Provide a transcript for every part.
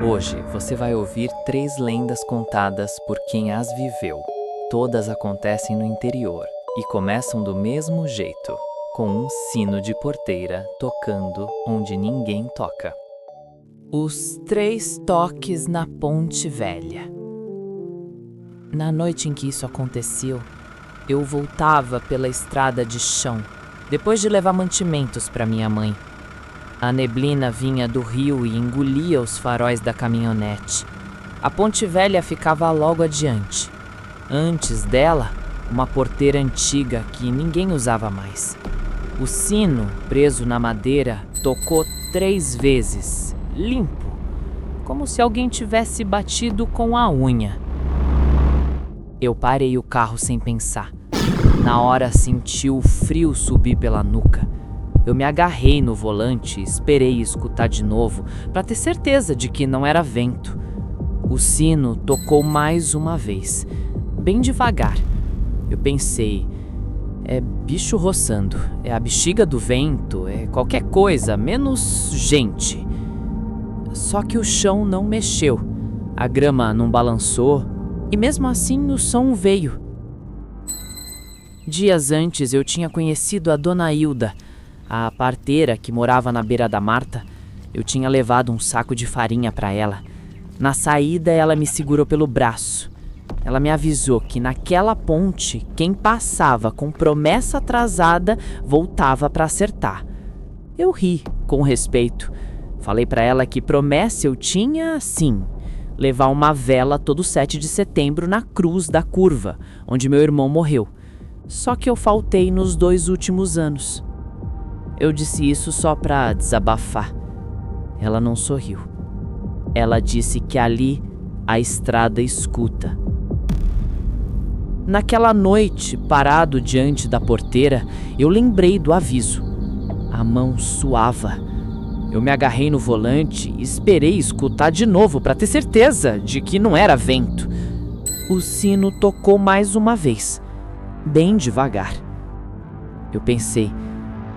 Hoje você vai ouvir 3 lendas contadas por quem as viveu. Todas acontecem no interior e começam do mesmo jeito, com um sino de porteira tocando onde ninguém toca. Os 3 toques na Ponte Velha. Na noite em que isso aconteceu, eu voltava pela estrada de chão, depois de levar mantimentos para minha mãe. A neblina vinha do rio e engolia os faróis da caminhonete. A Ponte Velha ficava logo adiante. Antes dela, uma porteira antiga que ninguém usava mais. O sino, preso na madeira, tocou 3 vezes, limpo, como se alguém tivesse batido com a unha. Eu parei o carro sem pensar. Na hora senti o frio subir pela nuca. Eu me agarrei no volante e esperei escutar de novo para ter certeza de que não era vento. O sino tocou mais uma vez, bem devagar. Eu pensei, é bicho roçando, é a bexiga do vento, é qualquer coisa, menos gente. Só que o chão não mexeu, a grama não balançou e mesmo assim o som veio. Dias antes eu tinha conhecido a Dona Hilda, a parteira que morava na beira da Marta. Eu tinha levado um saco de farinha para ela. Na saída ela me segurou pelo braço. Ela me avisou que naquela ponte, quem passava com promessa atrasada voltava para acertar. Eu ri, com respeito. Falei para ela que promessa eu tinha, sim, levar uma vela todo 7 de setembro na cruz da curva, onde meu irmão morreu. Só que eu faltei nos 2 últimos anos. Eu disse isso só para desabafar. Ela não sorriu. Ela disse que ali a estrada escuta. Naquela noite, parado diante da porteira, eu lembrei do aviso. A mão suava. Eu me agarrei no volante e esperei escutar de novo para ter certeza de que não era vento. O sino tocou mais uma vez, bem devagar. Eu pensei,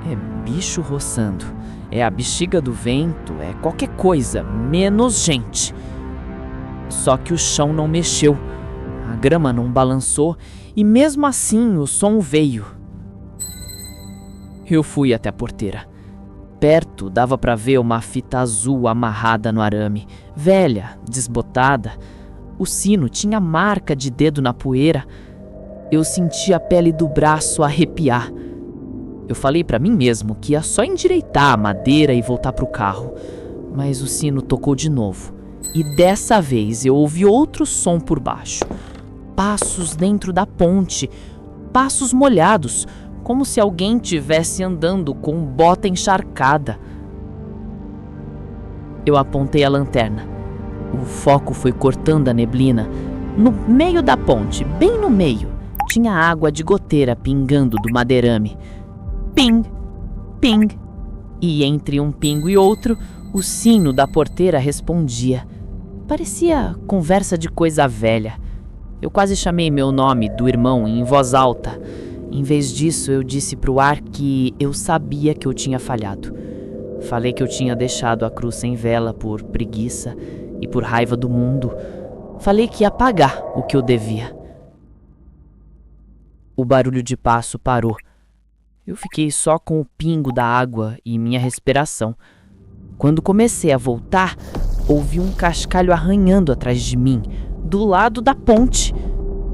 é bicho roçando, é a bexiga do vento, é qualquer coisa, menos gente. Só que o chão não mexeu. A grama não balançou e mesmo assim o som veio. Eu fui até a porteira. Perto dava para ver uma fita azul amarrada no arame, velha, desbotada. O sino tinha marca de dedo na poeira. Eu senti a pele do braço arrepiar. Eu falei para mim mesmo que ia só endireitar a madeira e voltar pro carro. Mas o sino tocou de novo. E dessa vez eu ouvi outro som por baixo. Passos dentro da ponte, passos molhados, como se alguém tivesse andando com bota encharcada. Eu apontei a lanterna. O foco foi cortando a neblina. No meio da ponte, bem no meio, tinha água de goteira pingando do madeirame. Ping, ping. E entre um pingo e outro, o sino da porteira respondia. Parecia conversa de coisa velha. Eu quase chamei meu nome do irmão em voz alta. Em vez disso, eu disse pro ar que eu sabia que eu tinha falhado. Falei que eu tinha deixado a cruz sem vela por preguiça e por raiva do mundo. Falei que ia pagar o que eu devia. O barulho de passo parou. Eu fiquei só com o pingo da água e minha respiração. Quando comecei a voltar, ouvi um cascalho arranhando atrás de mim, do lado da ponte.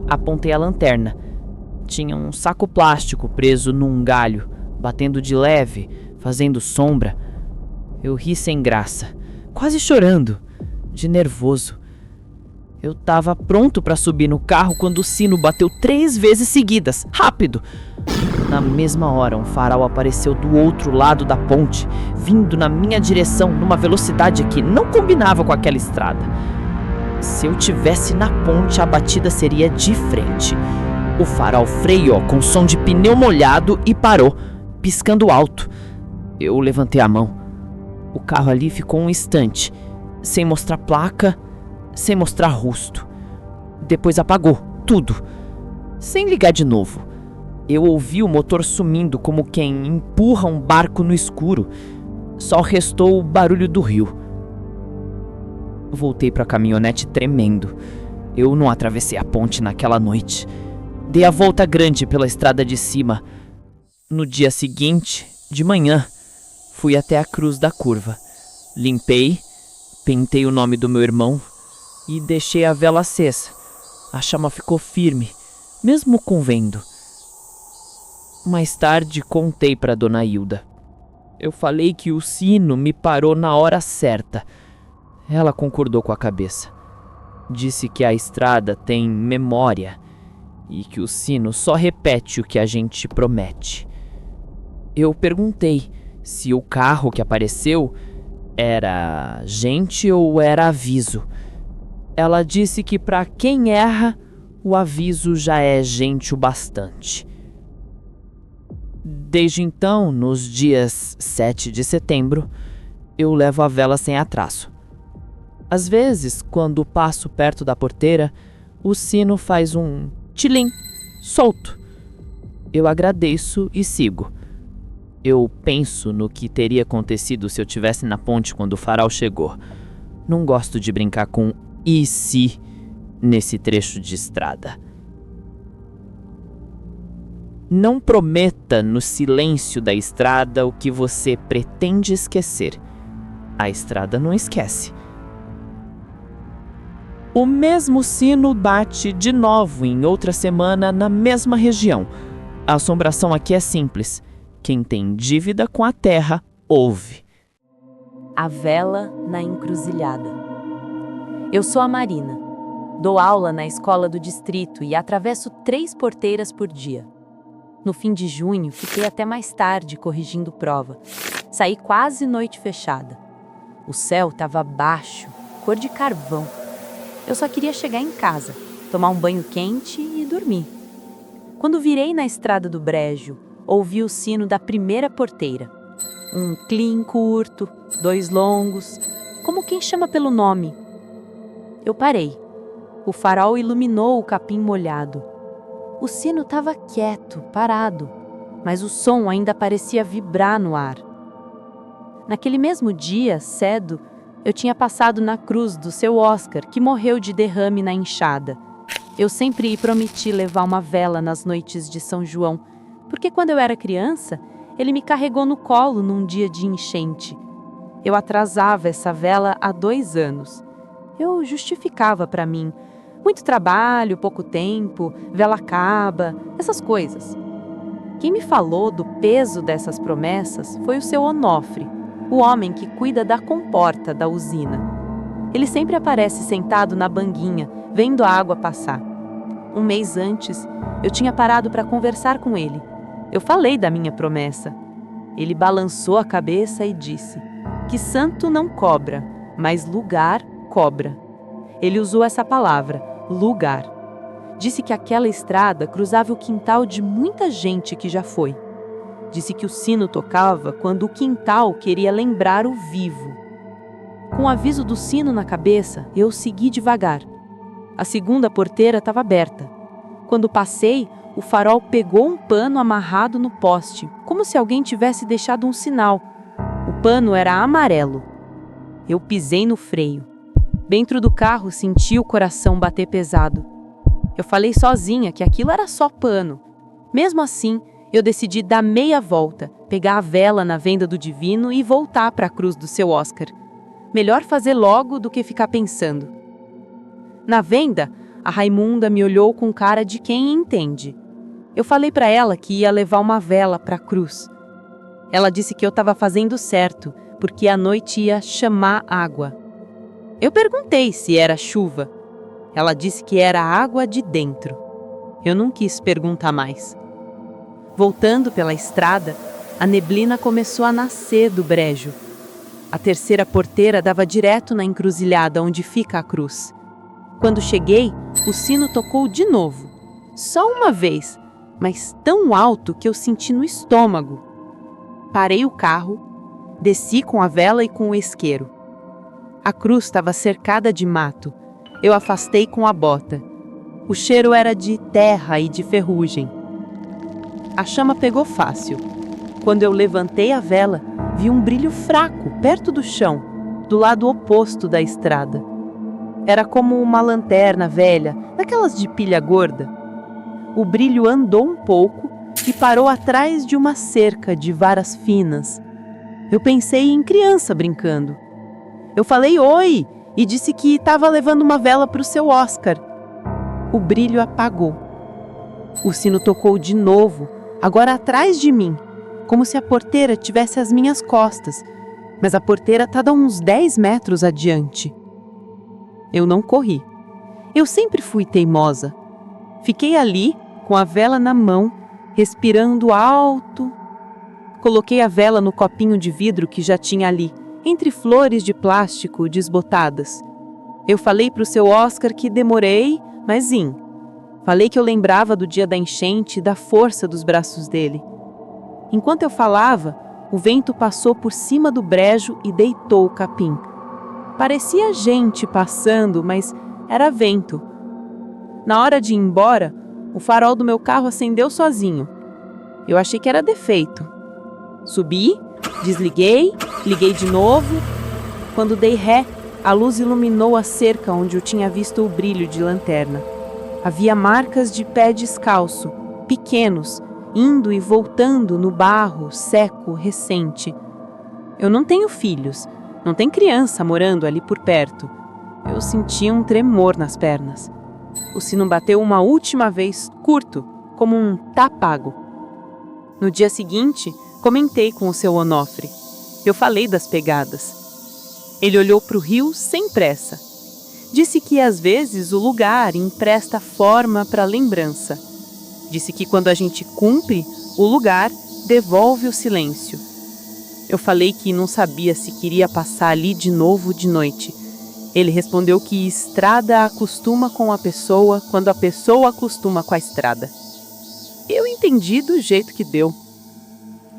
Apontei a lanterna. Tinha um saco plástico preso num galho, batendo de leve, fazendo sombra. Eu ri sem graça, quase chorando, de nervoso. Eu tava pronto para subir no carro quando o sino bateu 3 vezes seguidas, rápido. Na mesma hora, um farol apareceu do outro lado da ponte, vindo na minha direção numa velocidade que não combinava com aquela estrada. Se eu tivesse na ponte, a batida seria de frente. O farol freou com som de pneu molhado e parou, piscando alto. Eu levantei a mão. O carro ali ficou um instante, sem mostrar placa, sem mostrar rosto. Depois apagou tudo, sem ligar de novo. Eu ouvi o motor sumindo como quem empurra um barco no escuro. Só restou o barulho do rio. Voltei para a caminhonete tremendo. Eu não atravessei a ponte naquela noite. Dei a volta grande pela estrada de cima. No dia seguinte, de manhã, fui até a cruz da curva. Limpei, pintei o nome do meu irmão e deixei a vela acesa. A chama ficou firme, mesmo com vento. Mais tarde contei para Dona Hilda. Eu falei que o sino me parou na hora certa. Ela concordou com a cabeça. Disse que a estrada tem memória e que o sino só repete o que a gente promete. Eu perguntei se o carro que apareceu era gente ou era aviso. Ela disse que para quem erra, o aviso já é gente o bastante. Desde então, nos dias 7 de setembro, eu levo a vela sem atraso. Às vezes, quando passo perto da porteira, o sino faz um tilim, solto. Eu agradeço e sigo. Eu penso no que teria acontecido se eu tivesse na ponte quando o farol chegou. Não gosto de brincar com "e se" nesse trecho de estrada. Não prometa no silêncio da estrada o que você pretende esquecer. A estrada não esquece. O mesmo sino bate de novo em outra semana na mesma região. A assombração aqui é simples. Quem tem dívida com a terra, ouve. A vela na encruzilhada. Eu sou a Marina. Dou aula na escola do distrito e atravesso 3 porteiras por dia. No fim de junho, fiquei até mais tarde corrigindo prova. Saí quase noite fechada. O céu estava baixo, cor de carvão. Eu só queria chegar em casa, tomar um banho quente e dormir. Quando virei na estrada do Brejo, ouvi o sino da primeira porteira. Um clim curto, 2 longos, como quem chama pelo nome. Eu parei. O farol iluminou o capim molhado. O sino estava quieto, parado, mas o som ainda parecia vibrar no ar. Naquele mesmo dia, cedo, eu tinha passado na cruz do seu Oscar, que morreu de derrame na enxada. Eu sempre prometi levar uma vela nas noites de São João, porque quando eu era criança, ele me carregou no colo num dia de enchente. Eu atrasava essa vela há 2 anos. Eu justificava para mim. Muito trabalho, pouco tempo, vela acaba, essas coisas. Quem me falou do peso dessas promessas foi o seu Onofre, o homem que cuida da comporta da usina. Ele sempre aparece sentado na banguinha, vendo a água passar. Um mês antes, eu tinha parado para conversar com ele. Eu falei da minha promessa. Ele balançou a cabeça e disse que santo não cobra, mas lugar cobra. Ele usou essa palavra, lugar. Disse que aquela estrada cruzava o quintal de muita gente que já foi. Disse que o sino tocava quando o quintal queria lembrar o vivo. Com o aviso do sino na cabeça, eu segui devagar. A segunda porteira estava aberta. Quando passei, o farol pegou um pano amarrado no poste, como se alguém tivesse deixado um sinal. O pano era amarelo. Eu pisei no freio. Dentro do carro senti o coração bater pesado. Eu falei sozinha que aquilo era só pano. Mesmo assim, eu decidi dar meia volta, pegar a vela na venda do divino e voltar para a cruz do seu Oscar. Melhor fazer logo do que ficar pensando. Na venda, a Raimunda me olhou com cara de quem entende. Eu falei para ela que ia levar uma vela para a cruz. Ela disse que eu estava fazendo certo, porque a noite ia chamar água. Eu perguntei se era chuva. Ela disse que era água de dentro. Eu não quis perguntar mais. Voltando pela estrada, a neblina começou a nascer do brejo. A terceira porteira dava direto na encruzilhada onde fica a cruz. Quando cheguei, o sino tocou de novo. Só uma vez, mas tão alto que eu senti no estômago. Parei o carro, desci com a vela e com o isqueiro. A cruz estava cercada de mato. Eu afastei com a bota. O cheiro era de terra e de ferrugem. A chama pegou fácil. Quando eu levantei a vela, vi um brilho fraco perto do chão, do lado oposto da estrada. Era como uma lanterna velha, daquelas de pilha gorda. O brilho andou um pouco e parou atrás de uma cerca de varas finas. Eu pensei em criança brincando. Eu falei oi e disse que estava levando uma vela para o seu Oscar. O brilho apagou. O sino tocou de novo, agora atrás de mim, como se a porteira tivesse às minhas costas, mas a porteira estava uns 10 metros adiante. Eu não corri. Eu sempre fui teimosa. Fiquei ali, com a vela na mão, respirando alto. Coloquei a vela no copinho de vidro que já tinha ali, entre flores de plástico desbotadas. Eu falei para o seu Oscar que demorei, mas vim. Falei que eu lembrava do dia da enchente e da força dos braços dele. Enquanto eu falava, o vento passou por cima do brejo e deitou o capim. Parecia gente passando, mas era vento. Na hora de ir embora, o farol do meu carro acendeu sozinho. Eu achei que era defeito. Subi, desliguei, liguei de novo. Quando dei ré, a luz iluminou a cerca onde eu tinha visto o brilho de lanterna. Havia marcas de pé descalço, pequenos, indo e voltando no barro seco, recente. Eu não tenho filhos, não tem criança morando ali por perto. Eu senti um tremor nas pernas. O sino bateu uma última vez, curto, como um tá pago. No dia seguinte, comentei com o seu Onofre. Eu falei das pegadas. Ele olhou para o rio sem pressa. Disse que às vezes o lugar empresta forma para a lembrança. Disse que quando a gente cumpre, o lugar devolve o silêncio. Eu falei que não sabia se queria passar ali de novo de noite. Ele respondeu que estrada acostuma com a pessoa quando a pessoa acostuma com a estrada. Eu entendi do jeito que deu.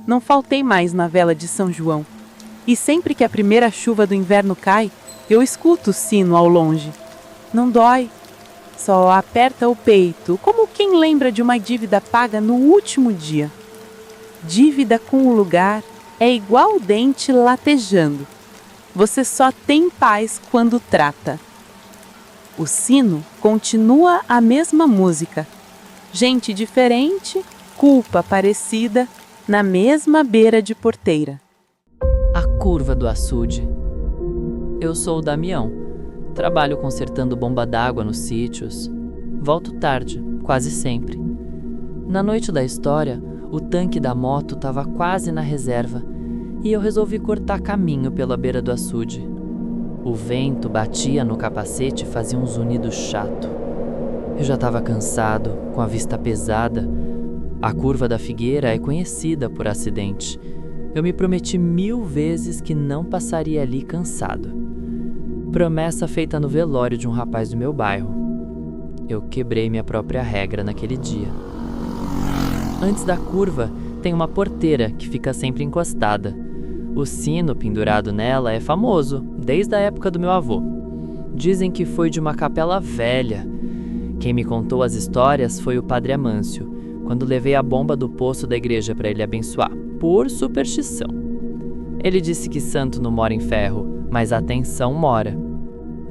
Não faltei mais na vela de São João. E sempre que a primeira chuva do inverno cai, eu escuto o sino ao longe. Não dói, só aperta o peito, como quem lembra de uma dívida paga no último dia. Dívida com o lugar é igual o dente latejando. Você só tem paz quando trata. O sino continua a mesma música. Gente diferente, culpa parecida, na mesma beira de porteira. A curva do açude. Eu sou o Damião. Trabalho consertando bomba d'água nos sítios. Volto tarde, quase sempre. Na noite da história, o tanque da moto estava quase na reserva e eu resolvi cortar caminho pela beira do açude. O vento batia no capacete e fazia um zunido chato. Eu já estava cansado, com a vista pesada. A curva da Figueira é conhecida por acidente. Eu me prometi 1000 vezes que não passaria ali cansado. Promessa feita no velório de um rapaz do meu bairro. Eu quebrei minha própria regra naquele dia. Antes da curva, tem uma porteira que fica sempre encostada. O sino pendurado nela é famoso, desde a época do meu avô. Dizem que foi de uma capela velha. Quem me contou as histórias foi o Padre Amâncio, quando levei a bomba do poço da igreja para ele abençoar, por superstição. Ele disse que santo não mora em ferro, mas a atenção mora.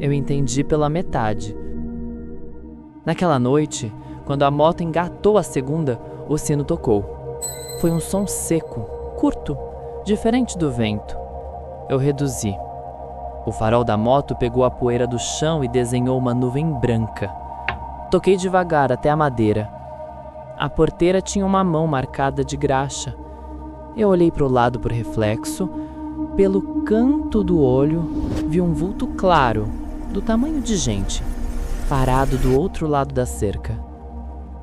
Eu entendi pela metade. Naquela noite, quando a moto engatou a segunda, o sino tocou. Foi um som seco, curto, diferente do vento. Eu reduzi. O farol da moto pegou a poeira do chão e desenhou uma nuvem branca. Toquei devagar até a madeira. A porteira tinha uma mão marcada de graxa. Eu olhei para o lado por reflexo. Pelo canto do olho, vi um vulto claro, do tamanho de gente, parado do outro lado da cerca.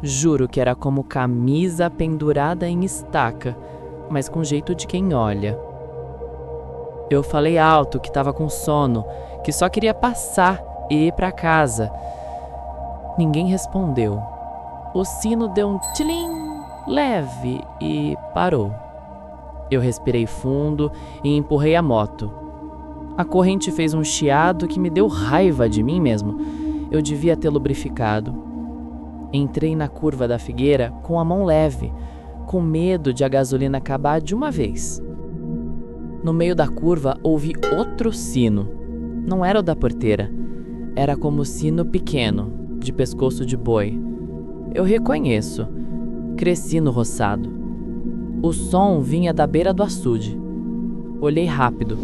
Juro que era como camisa pendurada em estaca, mas com jeito de quem olha. Eu falei alto que estava com sono, que só queria passar e ir para casa. Ninguém respondeu. O sino deu um tilim leve e parou. Eu respirei fundo e empurrei a moto. A corrente fez um chiado que me deu raiva de mim mesmo. Eu devia ter lubrificado. Entrei na curva da Figueira com a mão leve, com medo de a gasolina acabar de uma vez. No meio da curva ouvi outro sino. Não era o da porteira. era como sino pequeno, de pescoço de boi. Eu reconheço. Cresci no roçado. O som vinha da beira do açude. Olhei rápido.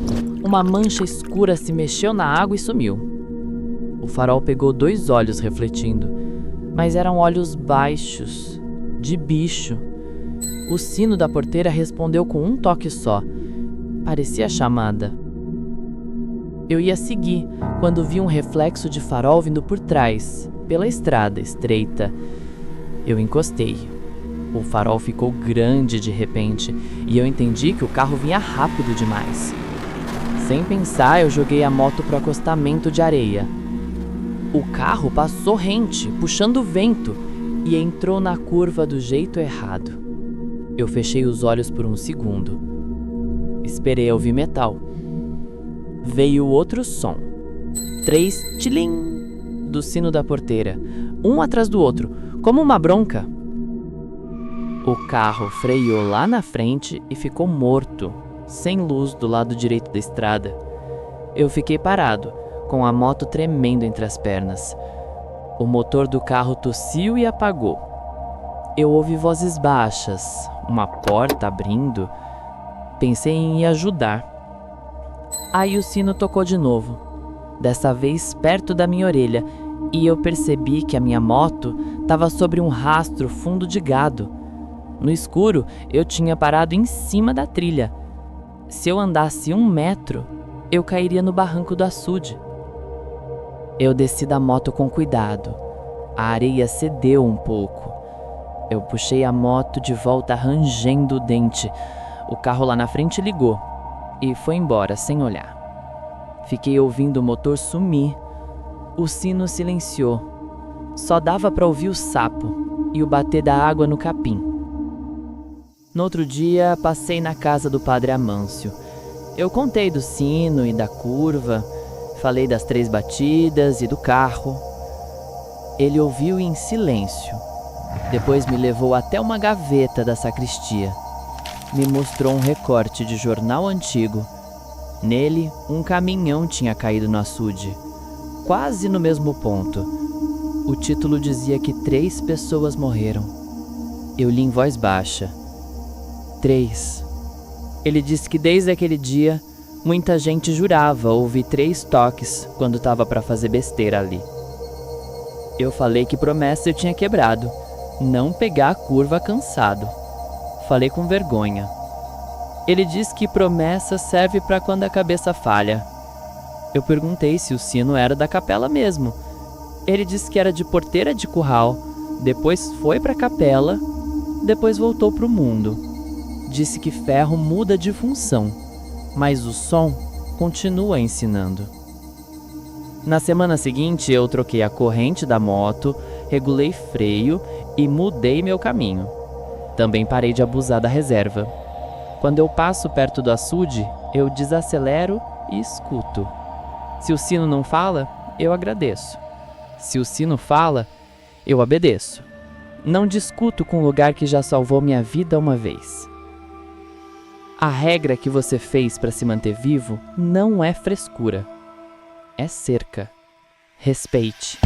Uma mancha escura se mexeu na água e sumiu. O farol pegou 2 olhos refletindo, mas eram olhos baixos, de bicho. O sino da porteira respondeu com um toque só. Parecia chamada. Eu ia seguir quando vi um reflexo de farol vindo por trás, pela estrada estreita. Eu encostei. O farol ficou grande de repente e eu entendi que o carro vinha rápido demais. Sem pensar, eu joguei a moto pro acostamento de areia. O carro passou rente, puxando o vento, e entrou na curva do jeito errado. Eu fechei os olhos por um segundo. Esperei ouvir metal. Veio outro som. 3 tilim do sino da porteira, um atrás do outro, como uma bronca. O carro freou lá na frente e ficou morto, sem luz do lado direito da estrada. Eu fiquei parado, com a moto tremendo entre as pernas. O motor do carro tossiu e apagou. Eu ouvi vozes baixas, uma porta abrindo. Pensei em ir ajudar. Aí o sino tocou de novo, dessa vez perto da minha orelha, e eu percebi que a minha moto estava sobre um rastro fundo de gado. No escuro, eu tinha parado em cima da trilha. Se eu andasse 1 metro, eu cairia no barranco do açude. Eu desci da moto com cuidado. A areia cedeu um pouco. Eu puxei a moto de volta rangendo o dente. O carro lá na frente ligou e foi embora sem olhar. Fiquei ouvindo o motor sumir. O sino silenciou. Só dava para ouvir o sapo e o bater da água no capim. No outro dia, passei na casa do padre Amâncio. Eu contei do sino e da curva, falei das 3 batidas e do carro. Ele ouviu em silêncio. Depois me levou até uma gaveta da sacristia. Me mostrou um recorte de jornal antigo. Nele, um caminhão tinha caído no açude, quase no mesmo ponto. O título dizia que 3 pessoas morreram. Eu li em voz baixa. 3. Ele disse que desde aquele dia, muita gente jurava ouvir 3 toques quando estava para fazer besteira ali. Eu falei que promessa eu tinha quebrado, não pegar a curva cansado. Falei com vergonha. Ele disse que promessa serve para quando a cabeça falha. Eu perguntei se o sino era da capela mesmo. Ele disse que era de porteira de curral, depois foi para a capela, depois voltou para o mundo. Disse que ferro muda de função, mas o som continua ensinando. Na semana seguinte, eu troquei a corrente da moto, regulei freio e mudei meu caminho. Também parei de abusar da reserva. Quando eu passo perto do açude, eu desacelero e escuto. Se o sino não fala, eu agradeço. Se o sino fala, eu obedeço. Não discuto com o lugar que já salvou minha vida uma vez. A regra que você fez para se manter vivo não é frescura, é cerca. Respeite.